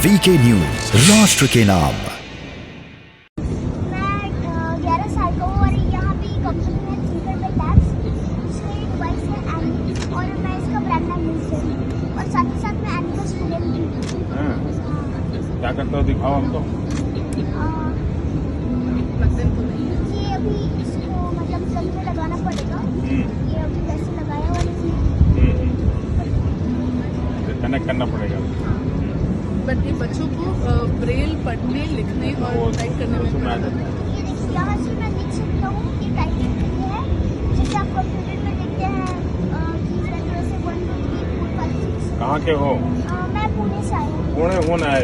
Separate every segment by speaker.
Speaker 1: VK news, राष्ट्र के नाम।
Speaker 2: मैं 11 साल का हूँ और यहाँ पे कंपनी है थिंकरबेल लैब्स, उसमें डिवाइस है एनिक और मैं इसका ब्रांड एम्बेसडर हूँ और साथ ही साथ मैं एनिक का स्टूडेंट भी हूँ।
Speaker 3: क्या करते हो, दिखाओ हमको।
Speaker 2: ये अभी इसको मतलब प्लग में लगाना पड़ेगा। ये अभी कैसे लगाया और
Speaker 3: कनेक्ट करना पड़ेगा।
Speaker 4: बट ये बच्चों को ब्रेल पढ़ने लिखने और टाइप करने में
Speaker 3: सुना
Speaker 2: ये देखिए यहाँ से मैं लिख सकता हूँ। ये टाइपिंग के लिए है, जैसे आप कंप्यूटर में लिखते हैं कीज लेटर से 1 2 3 4 5 6।
Speaker 3: कहाँ के हो?
Speaker 2: मैं पुणे से आई हूँ।
Speaker 3: पुणे होना है।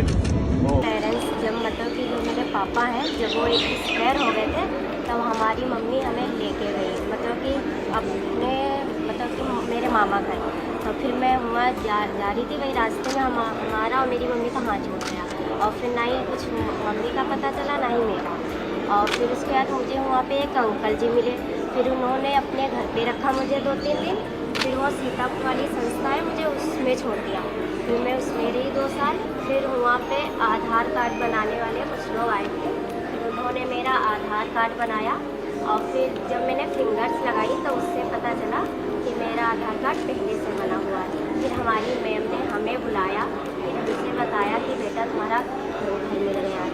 Speaker 5: पेरेंट्स जब मतलब कि जो मेरे पापा हैं जब वो एक्सपायर हो गए थे तब हमारी मम्मी हमें लेके गई, मतलब कि अपने मतलब कि मेरे मामा घर। तो फिर मैं वहाँ जा रही थी, वही रास्ते में हमारा और मेरी मम्मी का हाथ छूट गया और फिर ना ही कुछ मम्मी का पता चला ना ही मेरा। और फिर उसके बाद मुझे वहाँ पे एक अंकल जी मिले, फिर उन्होंने अपने घर पे रखा मुझे 2-3 दिन। फिर वो सीतापुर वाली संस्था है, मुझे उसमें छोड़ दिया। फिर मैं उसमें रही 2 साल। फिर वहाँ पे आधार कार्ड बनाने वाले कुछ लोग आए थे, फिर उन्होंने मेरा आधार कार्ड बनाया और फिर जब मैंने फिंगर्स लगाई तो उससे पता चला कि मेरा आधार कार्ड पहले से बना हुआ है। फिर हमारी मैम ने हमें बुलाया, फिर हमसे बताया कि बेटा तुम्हारा घर मिल गया है।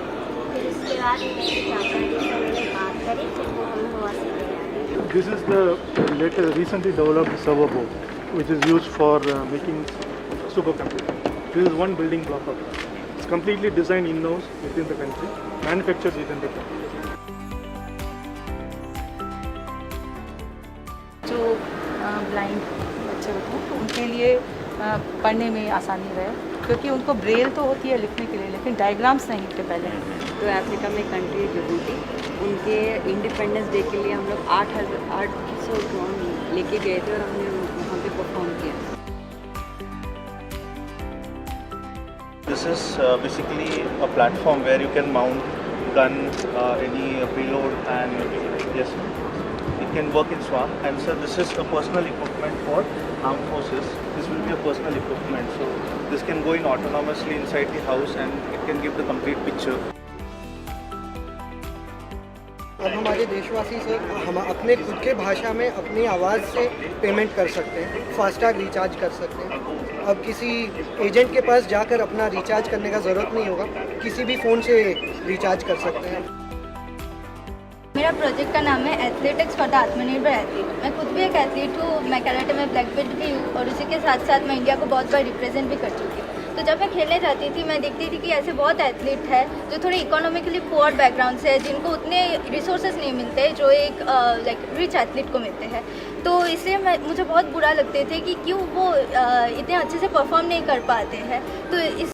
Speaker 5: फिर उसके बाद मेरे चाचा जी से मैंने बात करी, फिर वो हम वहाँ से ले आए।
Speaker 6: This is the recently developed server board, which is used for making supercomputer. This is one building block of it. It's completely designed in-house within the country, manufactured within the country.
Speaker 7: जो blind बच्चे होते हैं तो उनके लिए पढ़ने में आसानी रहे, क्योंकि उनको ब्रेल तो होती है लिखने के लिए, लेकिन डायग्राम्स नहीं थे पहले।
Speaker 8: तो अफ्रीका में कंट्री है जिबूटी, उनके इंडिपेंडेंस डे के लिए हम लोग 800 ड्रोन लेके गए थे और हमने वहाँ पे परफॉर्म किया।
Speaker 9: This is basically a platform where you can mount gun, any payload, and yes, it can work in SWAT. And so this is a personal equipment for armed forces. This will be a personal equipment, so this can go in autonomously inside the house and it can give the complete picture.
Speaker 10: अब हमारे देशवासी से हम अपने खुद के भाषा में अपनी आवाज़ से पेमेंट कर सकते हैं, फास्टैग रिचार्ज कर सकते हैं। अब किसी एजेंट के पास जाकर अपना रिचार्ज करने का ज़रूरत नहीं होगा, किसी भी फ़ोन से रिचार्ज कर सकते हैं।
Speaker 11: मेरा प्रोजेक्ट का नाम है एथलेटिक्स फॉर द आत्मनिर्भर एथलीट। मैं खुद भी एक एथलीट हूँ, मैं कराटे में ब्लैक बेल्ट भी हूँ और उसी के साथ साथ मैं इंडिया को बहुत बार रिप्रेजेंट भी कर चुकी हूँ। तो जब मैं खेलने जाती थी मैं देखती थी कि ऐसे बहुत एथलीट है जो थोड़े इकोनॉमिकली पुअर बैकग्राउंड से है, जिनको उतने रिसोर्सेज नहीं मिलते जो एक लाइक रिच एथलीट को मिलते हैं। तो इसलिए मुझे बहुत बुरा लगते थे कि क्यों वो इतने अच्छे से परफॉर्म नहीं कर पाते हैं। तो इस